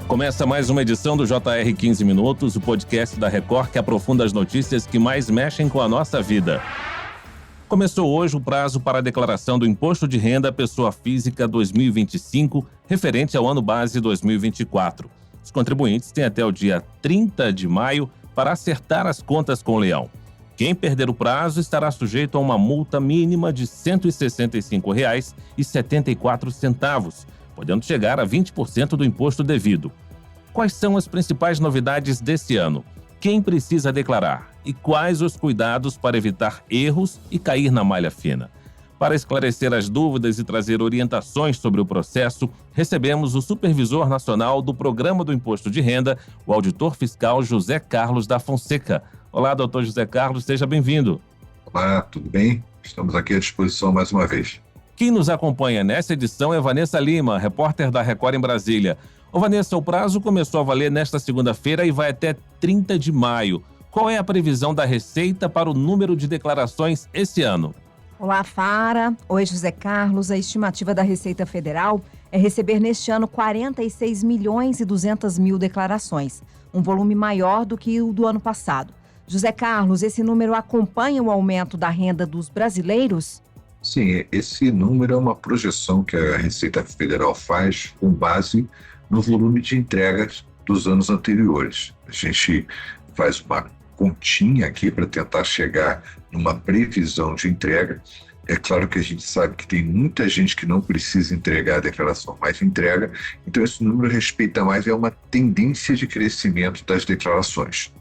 Começa mais uma edição do JR 15 Minutos, o podcast da Record que aprofunda as notícias que mais mexem com a nossa vida. Começou hoje o prazo para a declaração do Imposto de Renda à Pessoa Física 2025, referente ao ano base 2024. Os contribuintes têm até o dia 30 de maio para acertar as contas com o leão. Quem perder o prazo estará sujeito a uma multa mínima de R$ 165,74, podendo chegar a 20% do imposto devido. Quais são as principais novidades deste ano? Quem precisa declarar? E quais os cuidados para evitar erros e cair na malha fina? Para esclarecer as dúvidas e trazer orientações sobre o processo, recebemos o Supervisor Nacional do Programa do Imposto de Renda, o auditor fiscal José Carlos da Fonseca. Olá, doutor José Carlos, seja bem-vindo. Olá, tudo bem? Estamos aqui à disposição mais uma vez. Quem nos acompanha nessa edição é Vanessa Lima, repórter da Record em Brasília. Ô Vanessa, o prazo começou a valer nesta segunda-feira e vai até 30 de maio. Qual é a previsão da Receita para o número de declarações esse ano? Olá, Fara. Oi, José Carlos. A estimativa da Receita Federal é receber neste ano 46 milhões e 200 mil declarações, um volume maior do que o do ano passado. José Carlos, esse número acompanha o aumento da renda dos brasileiros? Sim, esse número é uma projeção que a Receita Federal faz com base no volume de entregas dos anos anteriores. A gente faz uma continha aqui para tentar chegar numa previsão de entrega. É claro que a gente sabe que tem muita gente que não precisa entregar a declaração, mas entrega. Então esse número respeita mais, é uma tendência de crescimento das declarações.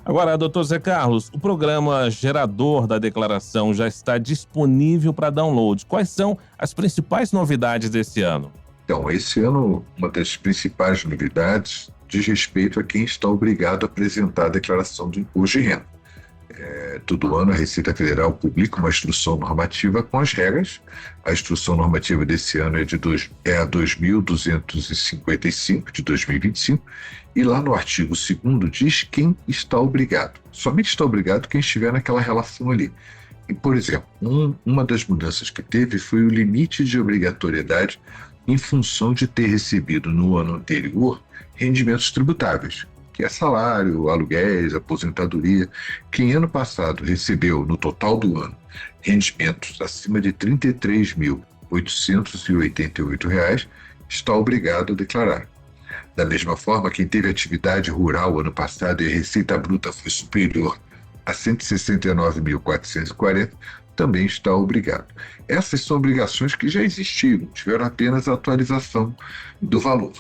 Agora, doutor Zé Carlos, o programa gerador da declaração já está disponível para download. Quais são as principais novidades desse ano? Então, esse ano, uma das principais novidades diz respeito a quem está obrigado a apresentar a declaração do imposto de renda. Todo ano a Receita Federal publica uma instrução normativa com as regras. A instrução normativa desse ano é a 2.255 de 2025 e lá no artigo 2º diz quem está obrigado. Somente está obrigado quem estiver naquela relação ali. E, por exemplo, uma das mudanças que teve foi o limite de obrigatoriedade em função de ter recebido no ano anterior rendimentos tributáveis, que é salário, aluguéis, aposentadoria. Quem ano passado recebeu, no total do ano, rendimentos acima de R$ 33.888, está obrigado a declarar. Da mesma forma, quem teve atividade rural ano passado e a receita bruta foi superior a R$ 169.440, também está obrigado. Essas são obrigações que já existiam, tiveram apenas a atualização do valor.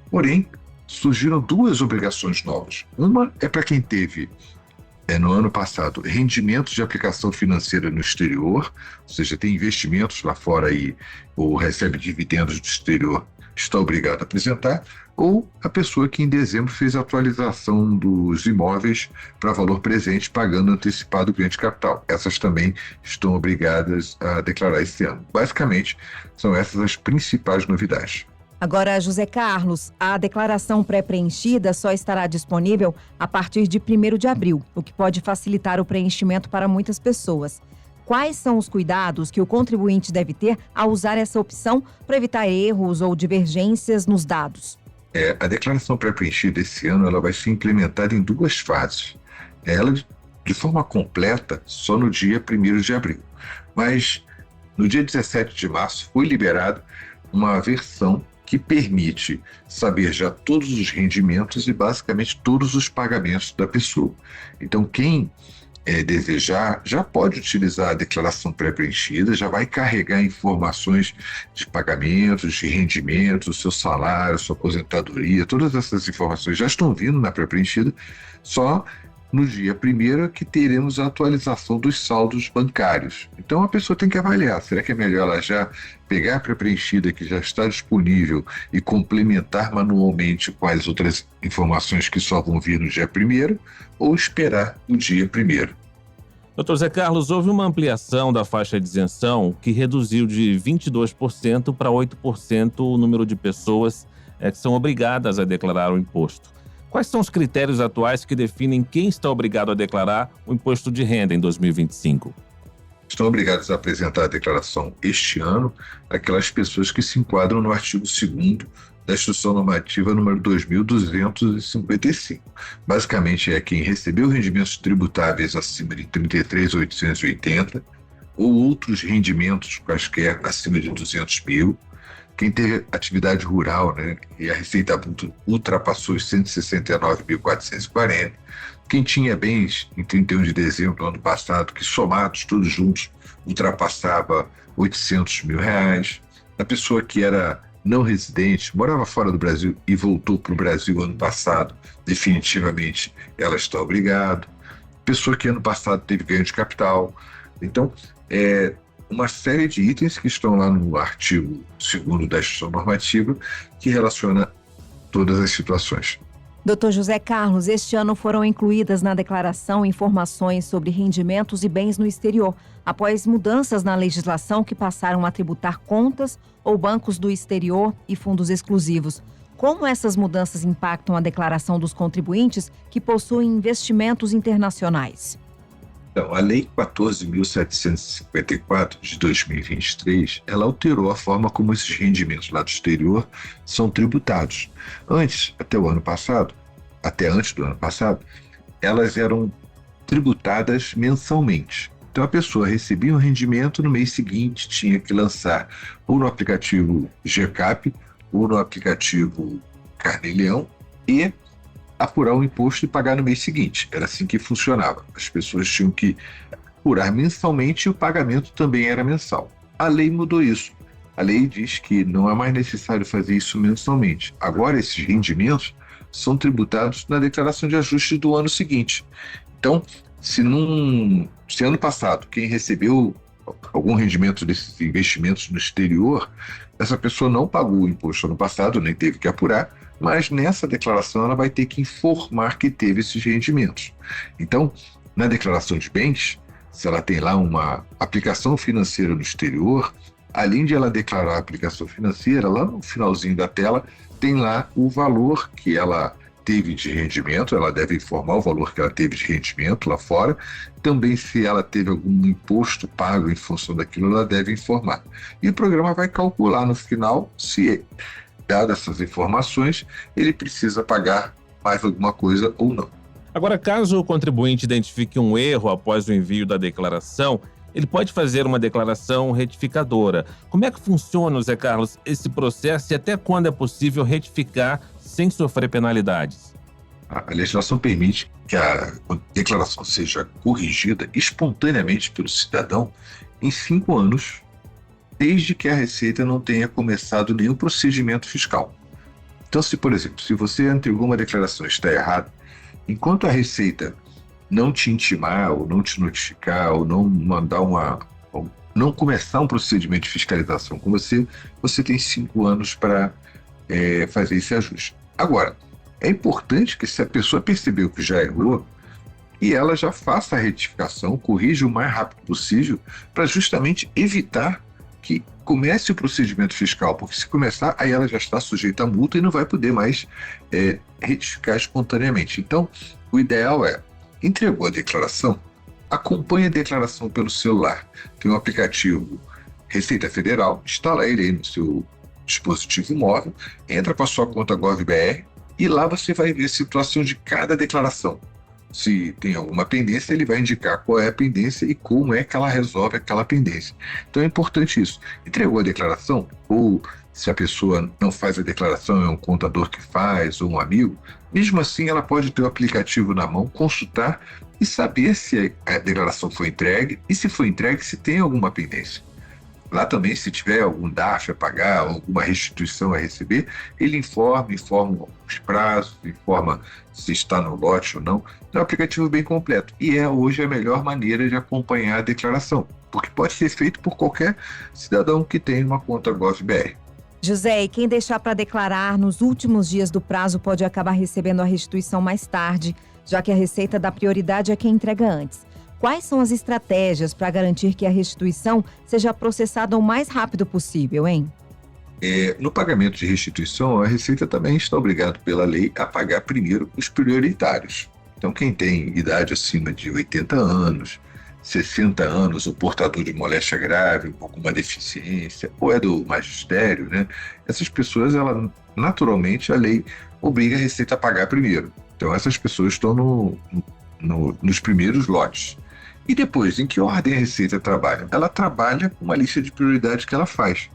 Porém, surgiram duas obrigações novas. Uma é para quem teve, no ano passado, rendimentos de aplicação financeira no exterior, ou seja, tem investimentos lá fora aí, ou recebe dividendos do exterior, está obrigado a apresentar, ou a pessoa que em dezembro fez a atualização dos imóveis para valor presente, pagando antecipado o ganho de capital. Essas também estão obrigadas a declarar esse ano. Basicamente, são essas as principais novidades. Agora, José Carlos, a declaração pré-preenchida só estará disponível a partir de 1º de abril, o que pode facilitar o preenchimento para muitas pessoas. Quais são os cuidados que o contribuinte deve ter ao usar essa opção para evitar erros ou divergências nos dados? A declaração pré-preenchida esse ano ela vai ser implementada em duas fases. Ela, de forma completa, só no dia 1º de abril. Mas, no dia 17 de março, foi liberada uma versão que permite saber já todos os rendimentos e basicamente todos os pagamentos da pessoa. Então, quem desejar, já pode utilizar a declaração pré-preenchida, já vai carregar informações de pagamentos, de rendimentos, o seu salário, sua aposentadoria, todas essas informações já estão vindo na pré-preenchida, só no dia 1º que teremos a atualização dos saldos bancários. Então a pessoa tem que avaliar, será que é melhor ela já pegar a pré-preenchida que já está disponível e complementar manualmente com as outras informações que só vão vir no dia 1º ou esperar o dia 1º? Doutor Zé Carlos, houve uma ampliação da faixa de isenção que reduziu de 22% para 8% o número de pessoas que são obrigadas a declarar o imposto. Quais são os critérios atuais que definem quem está obrigado a declarar o imposto de renda em 2025? Estão obrigados a apresentar a declaração este ano aquelas pessoas que se enquadram no artigo 2º da Instrução Normativa número 2.255. Basicamente, é quem recebeu rendimentos tributáveis acima de 33.880 ou outros rendimentos quaisquer acima de 200 mil, quem teve atividade rural, né, e a receita bruta ultrapassou os 169.440, quem tinha bens em 31 de dezembro do ano passado, que somados todos juntos ultrapassava 800 mil reais, a pessoa que era não residente, morava fora do Brasil e voltou para o Brasil ano passado, definitivamente ela está obrigada, pessoa que ano passado teve ganho de capital. Então, uma série de itens que estão lá no artigo 2º da Instrução Normativa que relaciona todas as situações. Dr. José Carlos, este ano foram incluídas na declaração informações sobre rendimentos e bens no exterior, após mudanças na legislação que passaram a tributar contas ou bancos do exterior e fundos exclusivos. Como essas mudanças impactam a declaração dos contribuintes que possuem investimentos internacionais? Então, a Lei 14.754 de 2023, ela alterou a forma como esses rendimentos lá do exterior são tributados. Até antes do ano passado, elas eram tributadas mensalmente. Então, a pessoa recebia um rendimento, no mês seguinte tinha que lançar ou no aplicativo GCAP ou no aplicativo Carnê-Leão e apurar o imposto e pagar no mês seguinte. Era assim que funcionava. As pessoas tinham que apurar mensalmente e o pagamento também era mensal. A lei mudou isso. A lei diz que não é mais necessário fazer isso mensalmente. Agora, esses rendimentos são tributados na declaração de ajuste do ano seguinte. Então, se ano passado quem recebeu algum rendimento desses investimentos no exterior, essa pessoa não pagou o imposto ano passado, nem teve que apurar, mas nessa declaração ela vai ter que informar que teve esses rendimentos. Então, na declaração de bens, se ela tem lá uma aplicação financeira no exterior, além de ela declarar a aplicação financeira, lá no finalzinho da tela, tem lá o valor que ela teve de rendimento, ela deve informar o valor que ela teve de rendimento lá fora. Também, se ela teve algum imposto pago em função daquilo, ela deve informar. E o programa vai calcular no final se, dadas essas informações, ele precisa pagar mais alguma coisa ou não. Agora, caso o contribuinte identifique um erro após o envio da declaração, ele pode fazer uma declaração retificadora. Como é que funciona, Zé Carlos, esse processo e até quando é possível retificar sem sofrer penalidades? A legislação permite que a declaração seja corrigida espontaneamente pelo cidadão em 5 anos, desde que a Receita não tenha começado nenhum procedimento fiscal. Então, por exemplo, se você entregou uma declaração e está errada, enquanto a Receita não te intimar, ou não te notificar, ou não mandar ou não começar um procedimento de fiscalização com você, você tem 5 anos para fazer esse ajuste. Agora, é importante que, se a pessoa percebeu que já errou, e ela já faça a retificação, corrija o mais rápido possível, para justamente evitar que comece o procedimento fiscal, porque se começar, aí ela já está sujeita a multa e não vai poder mais retificar espontaneamente. Então, o ideal é, entregou a declaração, acompanhe a declaração pelo celular. Tem um aplicativo Receita Federal, instala ele aí no seu dispositivo móvel, entra para a sua conta GovBR e lá você vai ver a situação de cada declaração. Se tem alguma pendência, ele vai indicar qual é a pendência e como é que ela resolve aquela pendência. Então é importante isso. Entregou a declaração, ou se a pessoa não faz a declaração, é um contador que faz, ou um amigo, mesmo assim ela pode ter o aplicativo na mão, consultar e saber se a declaração foi entregue e, se foi entregue, se tem alguma pendência. Lá também, se tiver algum DARF a pagar, alguma restituição a receber, ele informa os prazos, informa se está no lote ou não. É um aplicativo bem completo e é hoje a melhor maneira de acompanhar a declaração, porque pode ser feito por qualquer cidadão que tenha uma conta GovBR. José, e quem deixar para declarar nos últimos dias do prazo pode acabar recebendo a restituição mais tarde, já que a Receita dá prioridade a quem entrega antes. Quais são as estratégias para garantir que a restituição seja processada o mais rápido possível, hein? No pagamento de restituição, a Receita também está obrigada pela lei a pagar primeiro os prioritários. Então, quem tem idade acima de 80 anos, 60 anos, ou portador de moléstia grave, ou com uma deficiência, ou é do magistério, né? Essas pessoas, naturalmente, a lei obriga a Receita a pagar primeiro. Então, essas pessoas estão nos primeiros lotes. E depois, em que ordem a Receita trabalha? Ela trabalha com uma lista de prioridades que ela faz.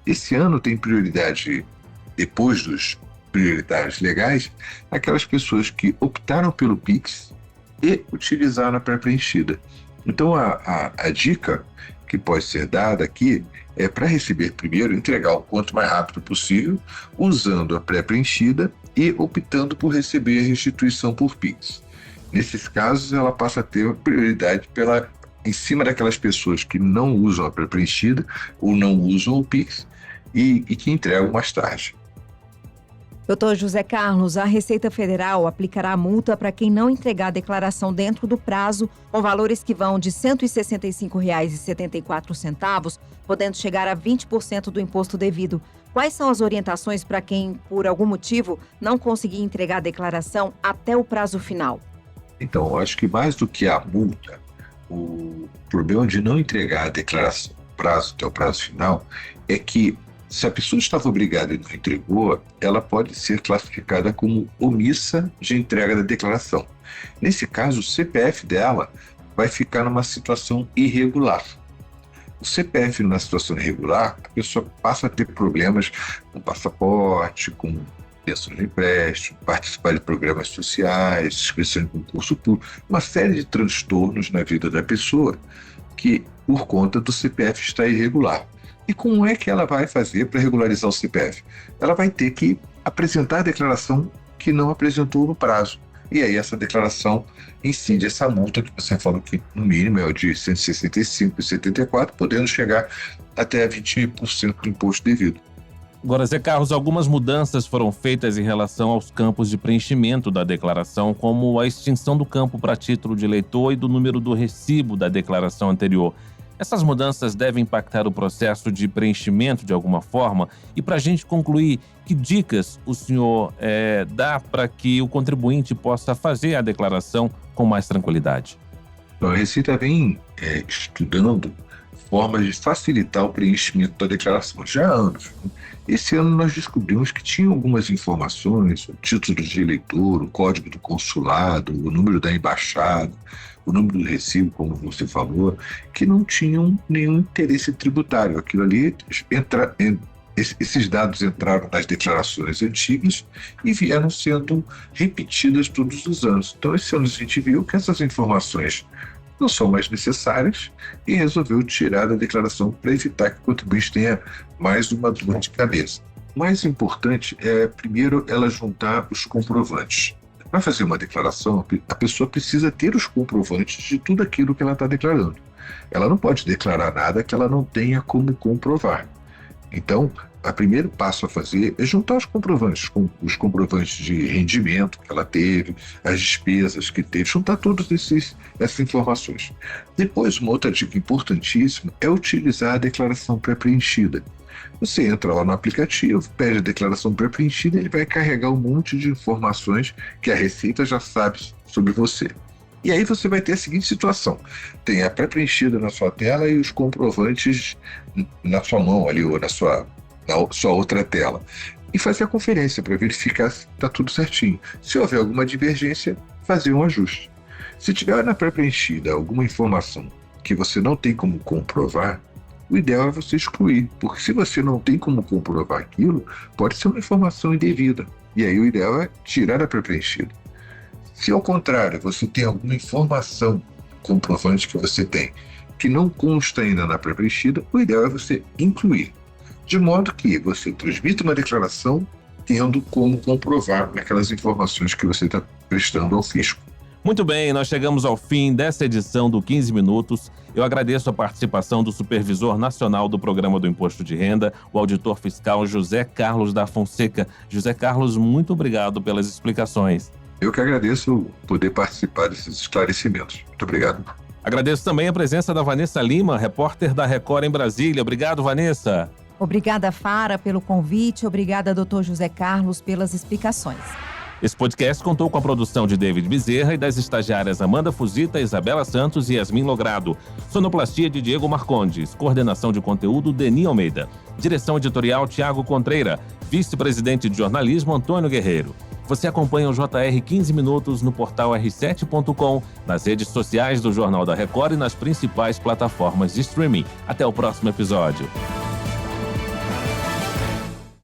Esse ano tem prioridade, depois dos prioridades legais, aquelas pessoas que optaram pelo Pix e utilizaram a pré-preenchida. Então, a dica que pode ser dada aqui é, para receber primeiro, entregar o quanto mais rápido possível, usando a pré-preenchida e optando por receber a restituição por Pix. Nesses casos, ela passa a ter prioridade em cima daquelas pessoas que não usam a pré-preenchida ou não usam o Pix e que entregam mais tarde. Doutor José Carlos, a Receita Federal aplicará multa para quem não entregar a declaração dentro do prazo, com valores que vão de R$ 165,74, podendo chegar a 20% do imposto devido. Quais são as orientações para quem, por algum motivo, não conseguir entregar a declaração até o prazo final? Então, acho que mais do que a multa, o problema de não entregar a declaração até o prazo final é que, se a pessoa estava obrigada e não entregou, ela pode ser classificada como omissa de entrega da declaração. Nesse caso, o CPF dela vai ficar numa situação irregular. O CPF numa situação irregular, a pessoa passa a ter problemas com passaporte, com pensão de empréstimo, participar de programas sociais, inscrição em concurso público, uma série de transtornos na vida da pessoa que, por conta do CPF estar irregular. E como é que ela vai fazer para regularizar o CPF? Ela vai ter que apresentar a declaração que não apresentou no prazo. E aí essa declaração incide essa multa que você falou que no mínimo é o de R$ 165,74, podendo chegar até 20% do imposto devido. Agora, Zé Carlos, algumas mudanças foram feitas em relação aos campos de preenchimento da declaração, como a extinção do campo para título de eleitor e do número do recibo da declaração anterior. Essas mudanças devem impactar o processo de preenchimento de alguma forma? E para a gente concluir, que dicas o senhor dá para que o contribuinte possa fazer a declaração com mais tranquilidade? Então, a Receita vem estudando formas de facilitar o preenchimento da declaração já há anos. Esse ano nós descobrimos que tinha algumas informações, o título de eleitor, o código do consulado, o número da embaixada, o número do recibo, como você falou, que não tinham nenhum interesse tributário. Aquilo ali, esses dados entraram nas declarações antigas e vieram sendo repetidas todos os anos. Então, esse ano a gente viu que essas informações não são mais necessárias e resolveu tirar da declaração para evitar que o contribuinte tenha mais uma dor de cabeça. O mais importante é, primeiro, ela juntar os comprovantes. Para fazer uma declaração, a pessoa precisa ter os comprovantes de tudo aquilo que ela está declarando. Ela não pode declarar nada que ela não tenha como comprovar. Então, o primeiro passo a fazer é juntar os comprovantes de rendimento que ela teve, as despesas que teve, juntar todas essas informações. Depois, uma outra dica importantíssima é utilizar a declaração pré-preenchida. Você entra lá no aplicativo, pede a declaração pré-preenchida, ele vai carregar um monte de informações que a Receita já sabe sobre você. E aí você vai ter a seguinte situação: tem a pré-preenchida na sua tela e os comprovantes na sua mão ali, ou na sua outra tela. E fazer a conferência para verificar se está tudo certinho. Se houver alguma divergência, fazer um ajuste. Se tiver na pré-preenchida alguma informação que você não tem como comprovar, o ideal é você excluir, porque se você não tem como comprovar aquilo, pode ser uma informação indevida. E aí o ideal é tirar a pré-preenchida. Se ao contrário, você tem alguma informação comprovante que você tem que não consta ainda na pré-preenchida, o ideal é você incluir, de modo que você transmita uma declaração tendo como comprovar aquelas informações que você está prestando ao fisco. Muito bem, nós chegamos ao fim dessa edição do 15 Minutos. Eu agradeço a participação do Supervisor Nacional do Programa do Imposto de Renda, o auditor fiscal José Carlos da Fonseca. José Carlos, muito obrigado pelas explicações. Eu que agradeço poder participar desses esclarecimentos. Muito obrigado. Agradeço também a presença da Vanessa Lima, repórter da Record em Brasília. Obrigado, Vanessa. Obrigada, Fara, pelo convite. Obrigada, doutor José Carlos, pelas explicações. Esse podcast contou com a produção de David Bezerra e das estagiárias Amanda Fusita, Isabela Santos e Yasmin Logrado. Sonoplastia de Diego Marcondes. Coordenação de conteúdo, Deni Almeida. Direção editorial, Tiago Contreira. Vice-presidente de jornalismo, Antônio Guerreiro. Você acompanha o JR 15 Minutos no portal r7.com, nas redes sociais do Jornal da Record e nas principais plataformas de streaming. Até o próximo episódio.